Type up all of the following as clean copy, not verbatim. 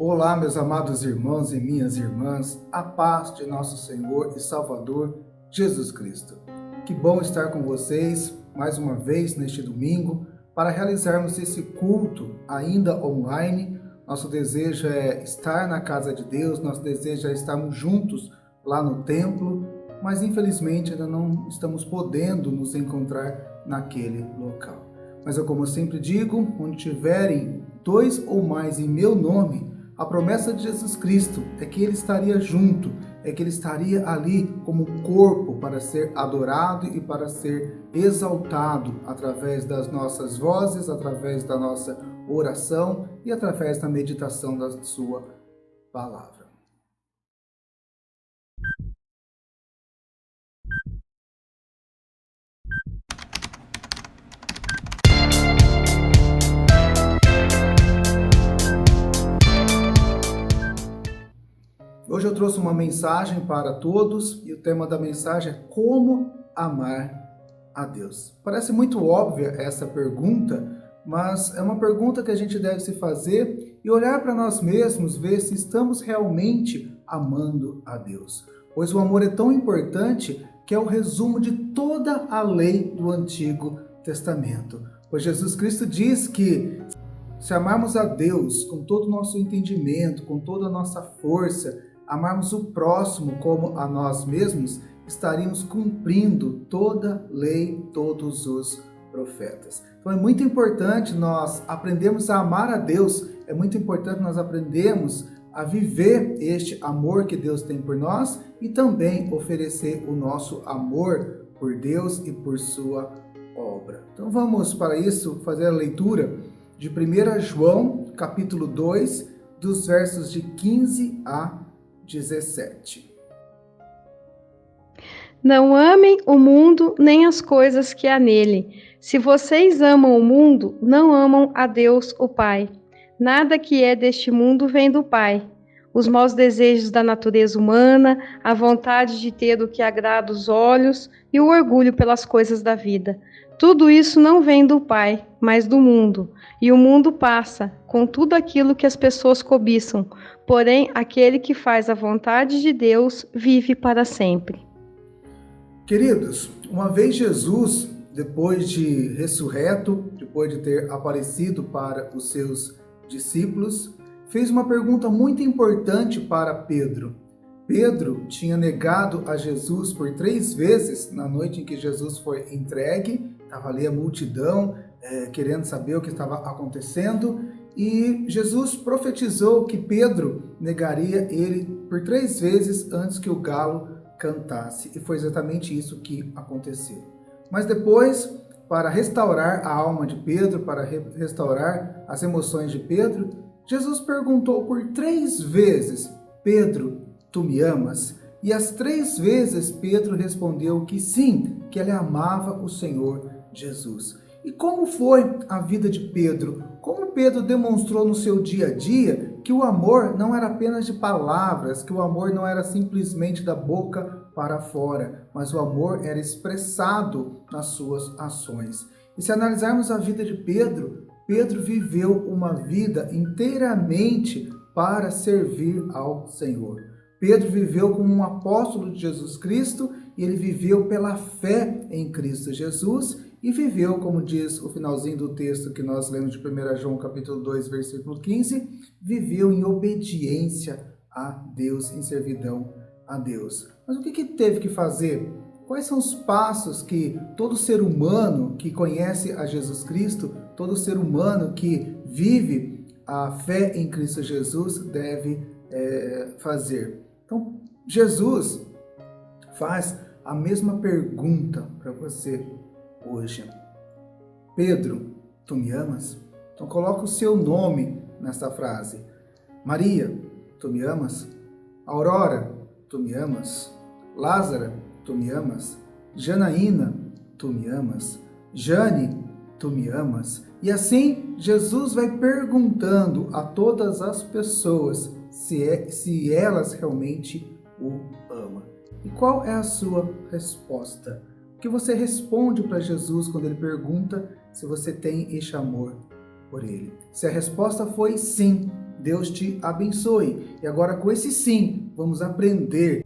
Olá, meus amados irmãos e minhas irmãs, a paz de nosso Senhor e Salvador Jesus Cristo. Que bom estar com vocês mais uma vez neste domingo para realizarmos esse culto ainda online. Nosso desejo é estar na casa de Deus, nosso desejo é estarmos juntos lá no templo, mas infelizmente ainda não estamos podendo nos encontrar naquele local. Mas eu, como sempre digo, onde tiverem dois ou mais em meu nome, a promessa de Jesus Cristo é que Ele estaria junto, é que Ele estaria ali como corpo para ser adorado e para ser exaltado através das nossas vozes, através da nossa oração e através da meditação da Sua palavra. Hoje eu trouxe uma mensagem para todos e o tema da mensagem é como amar a Deus. Parece muito óbvia essa pergunta, mas é uma pergunta que a gente deve se fazer e olhar para nós mesmos, ver se estamos realmente amando a Deus. Pois o amor é tão importante que é o resumo de toda a lei do Antigo Testamento. Pois Jesus Cristo diz que se amarmos a Deus com todo o nosso entendimento, com toda a nossa força, amarmos o próximo como a nós mesmos, estaríamos cumprindo toda a lei, todos os profetas. Então é muito importante nós aprendermos a amar a Deus, é muito importante nós aprendermos a viver este amor que Deus tem por nós e também oferecer o nosso amor por Deus e por sua obra. Então vamos para isso fazer a leitura de 1 João, capítulo 2, dos versos de 15 a 17. Não amem o mundo nem as coisas que há nele. Se vocês amam o mundo, não amam a Deus, o Pai. Nada que é deste mundo vem do Pai. Os maus desejos da natureza humana, a vontade de ter o que agrada os olhos e o orgulho pelas coisas da vida. Tudo isso não vem do Pai, mas do mundo. E o mundo passa, com tudo aquilo que as pessoas cobiçam. Porém, aquele que faz a vontade de Deus vive para sempre. Queridos, uma vez Jesus, depois de ressurreto, depois de ter aparecido para os seus discípulos, fez uma pergunta muito importante para Pedro. Pedro tinha negado a Jesus por 3 vezes na noite em que Jesus foi entregue. Estava ali a multidão querendo saber o que estava acontecendo. E Jesus profetizou que Pedro negaria ele por 3 vezes antes que o galo cantasse. E foi exatamente isso que aconteceu. Mas depois, para restaurar a alma de Pedro, para restaurar as emoções de Pedro, Jesus perguntou por 3 vezes: Pedro, tu me amas? E as 3 vezes Pedro respondeu que sim, que ele amava o Senhor Jesus. E como foi a vida de Pedro? Como Pedro demonstrou no seu dia a dia que o amor não era apenas de palavras, que o amor não era simplesmente da boca para fora, mas o amor era expressado nas suas ações. E se analisarmos a vida de Pedro, Pedro viveu uma vida inteiramente para servir ao Senhor. Pedro viveu como um apóstolo de Jesus Cristo e ele viveu pela fé em Cristo Jesus e viveu, como diz o finalzinho do texto que nós lemos de 1 João capítulo 2, versículo 15, viveu em obediência a Deus, em servidão a Deus. Mas o que teve que fazer? Quais são os passos que todo ser humano que conhece a Jesus Cristo, todo ser humano que vive a fé em Cristo Jesus deve fazer? Então, Jesus faz a mesma pergunta para você hoje. Pedro, tu me amas? Então coloca o seu nome nessa frase. Maria, tu me amas? Aurora, tu me amas? Lázara, tu me amas? Janaína, tu me amas? Jane, tu me amas? E assim Jesus vai perguntando a todas as pessoas se elas realmente o amam. E qual é a sua resposta? O que você responde para Jesus quando ele pergunta se você tem este amor por ele? Se a resposta foi sim, Deus te abençoe. E agora, com esse sim, vamos aprender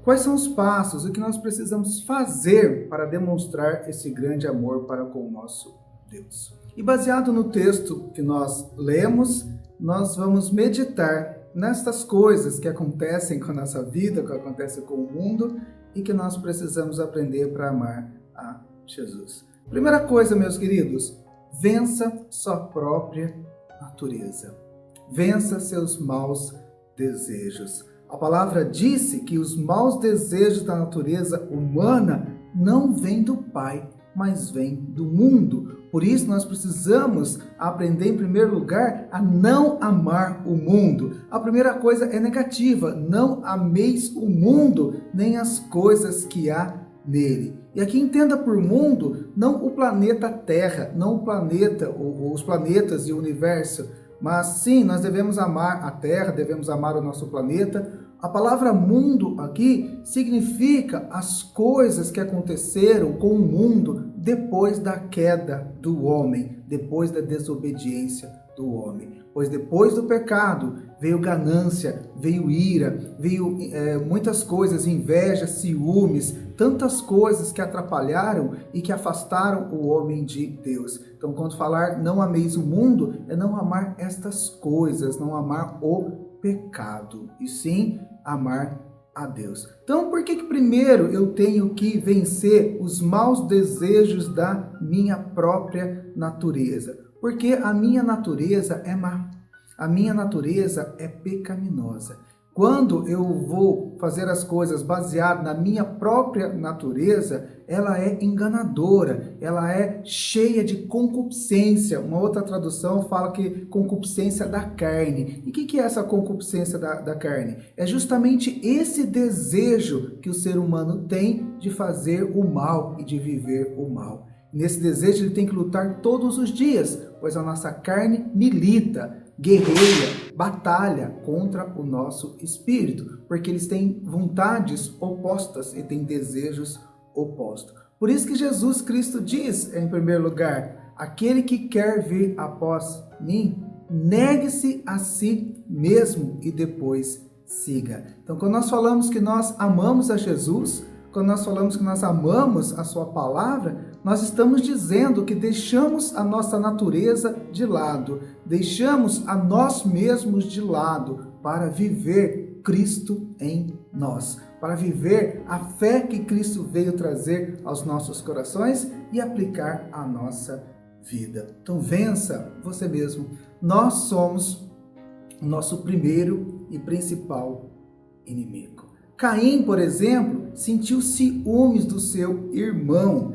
quais são os passos, o que nós precisamos fazer para demonstrar esse grande amor para com o nosso Deus. E baseado no texto que nós lemos, nós vamos meditar nestas coisas que acontecem com a nossa vida, que acontecem com o mundo e que nós precisamos aprender para amar a Jesus. Primeira coisa, meus queridos, vença sua própria natureza. Vença seus maus desejos. A palavra disse que os maus desejos da natureza humana não vêm do Pai, mas vêm do mundo. Por isso nós precisamos aprender, em primeiro lugar, a não amar o mundo. A primeira coisa é negativa: não ameis o mundo, nem as coisas que há nele. E aqui entenda por mundo, não o planeta Terra, não o planeta, os planetas e o universo, mas sim, nós devemos amar a Terra, devemos amar o nosso planeta. A palavra mundo aqui significa as coisas que aconteceram com o mundo depois da queda do homem, depois da desobediência do homem. Pois depois do pecado veio ganância, veio ira, veio muitas coisas, inveja, ciúmes, tantas coisas que atrapalharam e que afastaram o homem de Deus. Então, quando falar não ameis o mundo, é não amar estas coisas, não amar o pecado, e sim amar a Deus. Então, por que primeiro eu tenho que vencer os maus desejos da minha própria natureza? Porque a minha natureza é má, a minha natureza é pecaminosa. Quando eu vou fazer as coisas baseado na minha própria natureza, ela é enganadora, ela é cheia de concupiscência. Uma outra tradução fala que concupiscência da carne. E o que é essa concupiscência da carne? É justamente esse desejo que o ser humano tem de fazer o mal e de viver o mal. Nesse desejo ele tem que lutar todos os dias, pois a nossa carne milita, guerreia, batalha contra o nosso espírito, porque eles têm vontades opostas e têm desejos opostos. Por isso que Jesus Cristo diz, em primeiro lugar, aquele que quer vir após mim, negue-se a si mesmo e depois siga. Então, quando nós falamos que nós amamos a Jesus, quando nós falamos que nós amamos a sua palavra, nós estamos dizendo que deixamos a nossa natureza de lado, deixamos a nós mesmos de lado para viver Cristo em nós, para viver a fé que Cristo veio trazer aos nossos corações e aplicar à nossa vida. Então vença você mesmo. Nós somos o nosso primeiro e principal inimigo. Caim, por exemplo, sentiu ciúmes do seu irmão.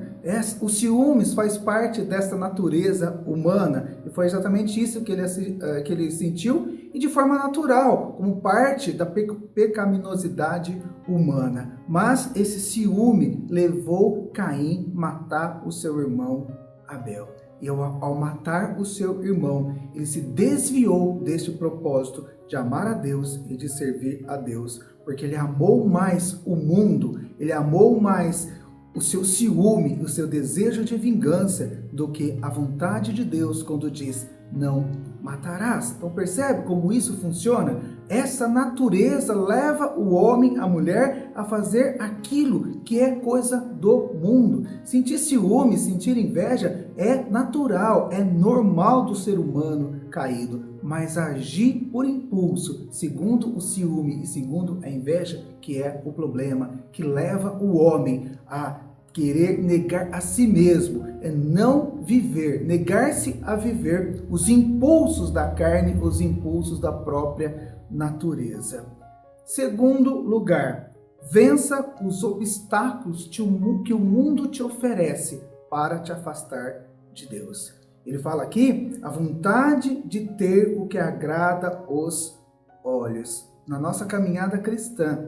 O ciúmes faz parte dessa natureza humana e foi exatamente isso que ele sentiu e de forma natural, como parte da pecaminosidade humana. Mas esse ciúme levou Caim a matar o seu irmão Abel. E ao matar o seu irmão, ele se desviou deste propósito de amar a Deus e de servir a Deus, porque ele amou mais o mundo, ele amou mais o seu ciúme, o seu desejo de vingança, do que a vontade de Deus quando diz, não matarás. Então percebe como isso funciona? Essa natureza leva o homem, a mulher, a fazer aquilo que é coisa do mundo. Sentir ciúme, sentir inveja é natural, é normal do ser humano caído. Mas agir por impulso, segundo o ciúme e segundo a inveja, que é o problema, que leva o homem a querer negar a si mesmo, é não viver, negar-se a viver os impulsos da carne, os impulsos da própria natureza. Segundo lugar, vença os obstáculos que o mundo te oferece para te afastar de Deus. Ele fala aqui a vontade de ter o que agrada os olhos. Na nossa caminhada cristã,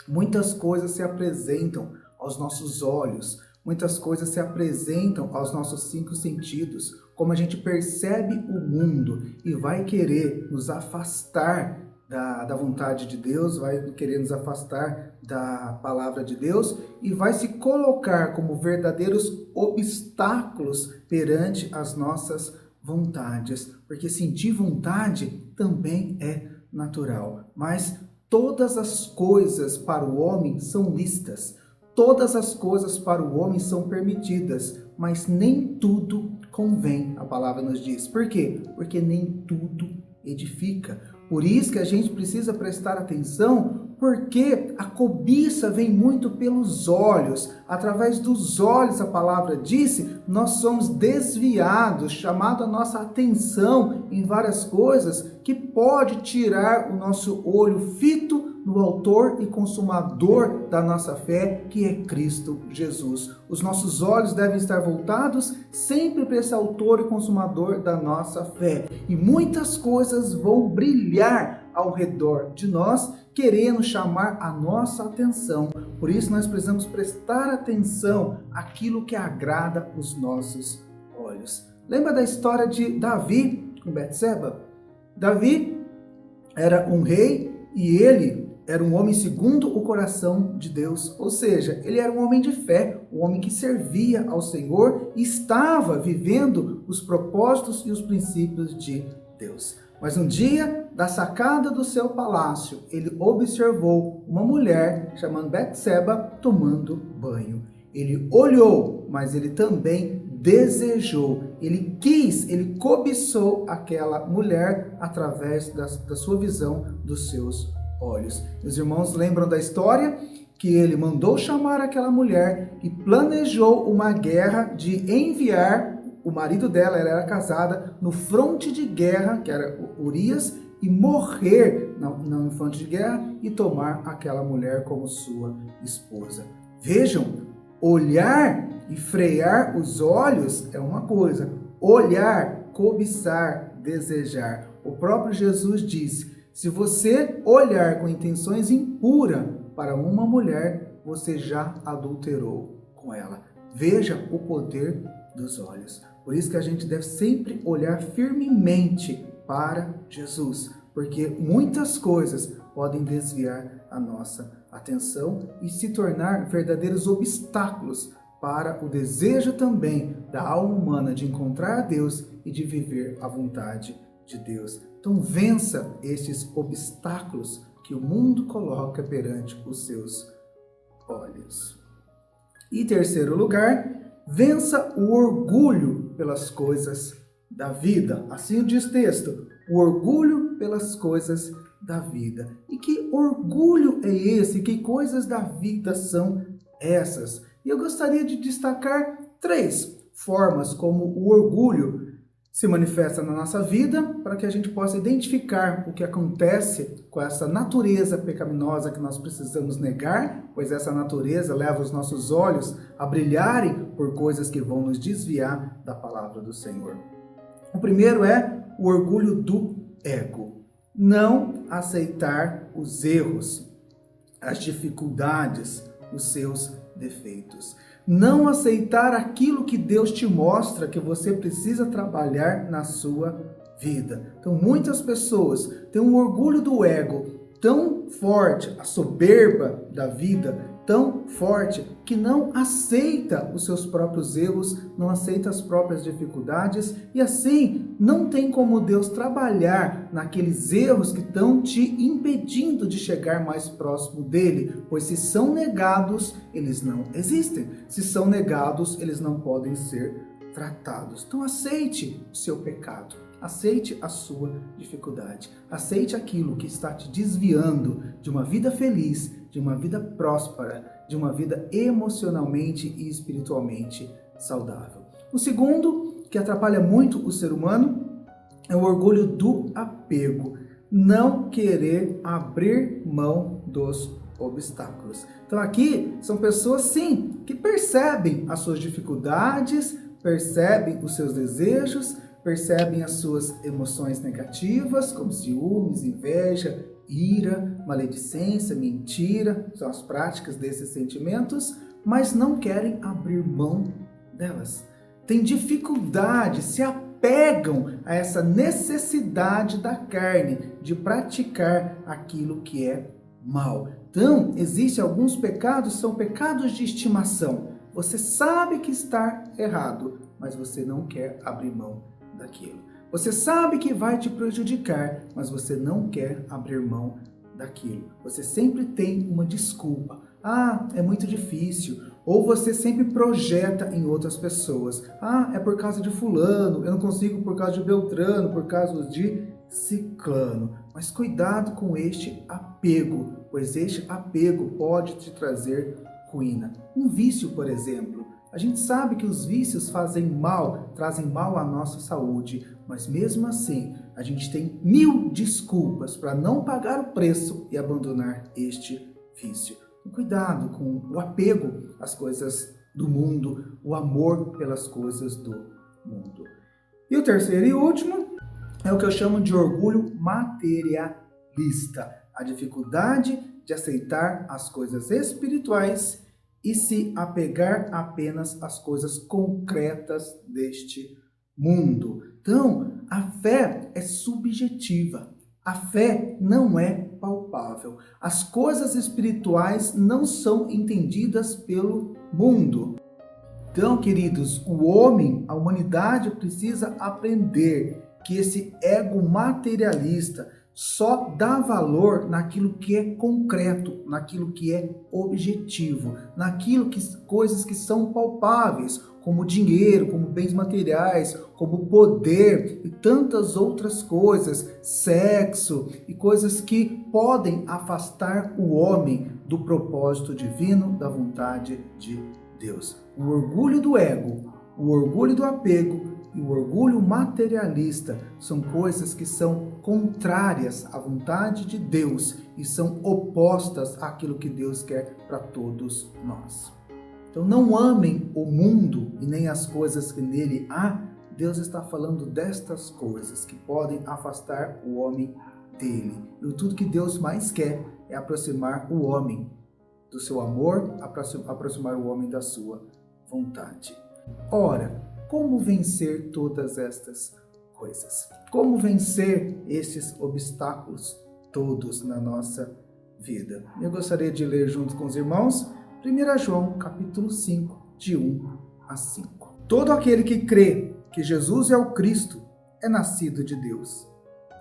muitas coisas se apresentam aos nossos olhos, muitas coisas se apresentam aos nossos 5 sentidos, como a gente percebe o mundo e vai querer nos afastar da vontade de Deus, vai querer nos afastar da palavra de Deus e vai se colocar como verdadeiros obstáculos perante as nossas vontades, porque sentir vontade também é natural. Mas todas as coisas para o homem são lícitas, todas as coisas para o homem são permitidas, mas nem tudo convém, a palavra nos diz. Por quê? Porque nem tudo edifica. Por isso que a gente precisa prestar atenção, porque a cobiça vem muito pelos olhos. Através dos olhos, a palavra disse, nós somos desviados, chamado a nossa atenção em várias coisas que pode tirar o nosso olho fito no autor e consumador da nossa fé, que é Cristo Jesus. Os nossos olhos devem estar voltados sempre para esse autor e consumador da nossa fé. E muitas coisas vão brilhar ao redor de nós, querendo chamar a nossa atenção. Por isso nós precisamos prestar atenção àquilo que agrada os nossos olhos. Lembra da história de Davi com Betseba? Davi era um rei e ele era um homem segundo o coração de Deus, ou seja, ele era um homem de fé, um homem que servia ao Senhor e estava vivendo os propósitos e os princípios de Deus. Mas um dia, da sacada do seu palácio, ele observou uma mulher chamada Betseba tomando banho. Ele olhou, mas ele também desejou, ele quis, ele cobiçou aquela mulher através da sua visão, dos seus olhos. Os irmãos lembram da história? Que ele mandou chamar aquela mulher e planejou uma guerra de enviar o marido dela, ela era casada, no fronte de guerra, que era Urias, e morrer no fronte de guerra e tomar aquela mulher como sua esposa. Vejam, olhar e frear os olhos é uma coisa, olhar, cobiçar, desejar. O próprio Jesus disse: se você olhar com intenções impuras para uma mulher, você já adulterou com ela. Veja o poder dos olhos. Por isso que a gente deve sempre olhar firmemente para Jesus, porque muitas coisas podem desviar a nossa atenção e se tornar verdadeiros obstáculos para o desejo também da alma humana de encontrar a Deus e de viver a vontade de Deus. Então vença estes obstáculos que o mundo coloca perante os seus olhos. E em terceiro lugar, vença o orgulho pelas coisas da vida. Assim diz o texto, o orgulho pelas coisas da vida. E que orgulho é esse? Que coisas da vida são essas? E eu gostaria de destacar 3 formas como o orgulho se manifesta na nossa vida, para que a gente possa identificar o que acontece com essa natureza pecaminosa que nós precisamos negar, pois essa natureza leva os nossos olhos a brilharem por coisas que vão nos desviar da palavra do Senhor. O primeiro é o orgulho do ego. Não aceitar os erros, as dificuldades, os seus defeitos. Não aceitar aquilo que Deus te mostra que você precisa trabalhar na sua vida. Então, muitas pessoas têm um orgulho do ego tão forte, a soberba da vida tão forte, que não aceita os seus próprios erros, não aceita as próprias dificuldades e assim não tem como Deus trabalhar naqueles erros que estão te impedindo de chegar mais próximo dele, pois se são negados, eles não existem. Se são negados, eles não podem ser tratados. Então aceite o seu pecado. Aceite a sua dificuldade. Aceite aquilo que está te desviando de uma vida feliz, de uma vida próspera, de uma vida emocionalmente e espiritualmente saudável. O segundo, que atrapalha muito o ser humano, é o orgulho do apego. Não querer abrir mão dos obstáculos. Então aqui são pessoas, sim, que percebem as suas dificuldades, percebem os seus desejos, percebem as suas emoções negativas, como ciúmes, inveja, ira, maledicência, mentira, são as práticas desses sentimentos, mas não querem abrir mão delas. Têm dificuldade, se apegam a essa necessidade da carne de praticar aquilo que é mal. Então, existem alguns pecados, são pecados de estimação. Você sabe que está errado, mas você não quer abrir mão daquilo. Você sabe que vai te prejudicar, mas você não quer abrir mão daquilo. Você sempre tem uma desculpa. Ah, é muito difícil. Ou você sempre projeta em outras pessoas. Ah, é por causa de fulano, eu não consigo por causa de Beltrano, por causa de ciclano. Mas cuidado com este apego, pois este apego pode te trazer ruína. Um vício, por exemplo. A gente sabe que os vícios trazem mal à nossa saúde, mas mesmo assim, a gente tem 1000 desculpas para não pagar o preço e abandonar este vício. Cuidado com o apego às coisas do mundo, o amor pelas coisas do mundo. E o terceiro e último é o que eu chamo de orgulho materialista. A dificuldade de aceitar as coisas espirituais e se apegar apenas às coisas concretas deste mundo. Então, a fé é subjetiva. A fé não é palpável. As coisas espirituais não são entendidas pelo mundo. Então, queridos, o homem, a humanidade precisa aprender que esse ego materialista só dá valor naquilo que é concreto, naquilo que é objetivo, coisas que são palpáveis, como dinheiro, como bens materiais, como poder e tantas outras coisas, sexo e coisas que podem afastar o homem do propósito divino, da vontade de Deus. O orgulho do ego, o orgulho do apego e o orgulho materialista são coisas que são contrárias à vontade de Deus e são opostas àquilo que Deus quer para todos nós. Então não amem o mundo e nem as coisas que nele há. Deus está falando destas coisas que podem afastar o homem dele. E tudo que Deus mais quer é aproximar o homem do seu amor, aproximar o homem da sua vontade. Ora, como vencer todas estas coisas? Como vencer esses obstáculos todos na nossa vida? Eu gostaria de ler junto com os irmãos 1 João capítulo 5, de 1 a 5. Todo aquele que crê que Jesus é o Cristo é nascido de Deus.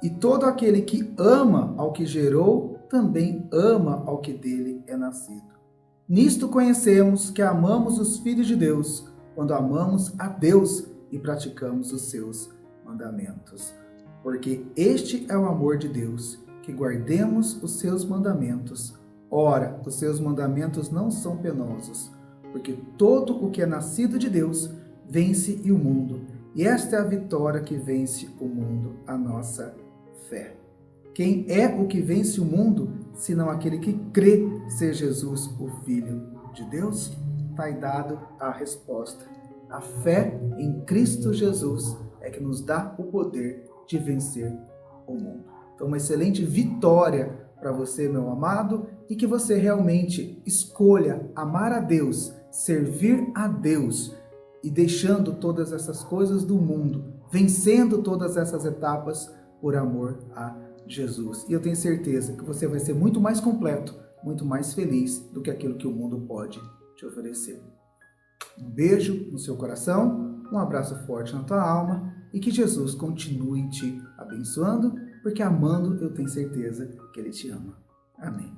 E todo aquele que ama ao que gerou, também ama ao que dele é nascido. Nisto conhecemos que amamos os filhos de Deus, quando amamos a Deus e praticamos os seus mandamentos. Porque este é o amor de Deus, que guardemos os seus mandamentos. Ora, os seus mandamentos não são penosos, porque todo o que é nascido de Deus vence o mundo. E esta é a vitória que vence o mundo, a nossa fé. Quem é o que vence o mundo, senão aquele que crê ser Jesus, o Filho de Deus? Está aí dado a resposta. A fé em Cristo Jesus é que nos dá o poder de vencer o mundo. Então, uma excelente vitória para você, meu amado, e que você realmente escolha amar a Deus, servir a Deus e deixando todas essas coisas do mundo, vencendo todas essas etapas por amor a Jesus. E eu tenho certeza que você vai ser muito mais completo, muito mais feliz do que aquilo que o mundo pode te oferecer. Um beijo no seu coração, um abraço forte na tua alma e que Jesus continue te abençoando, porque amando eu tenho certeza que Ele te ama. Amém.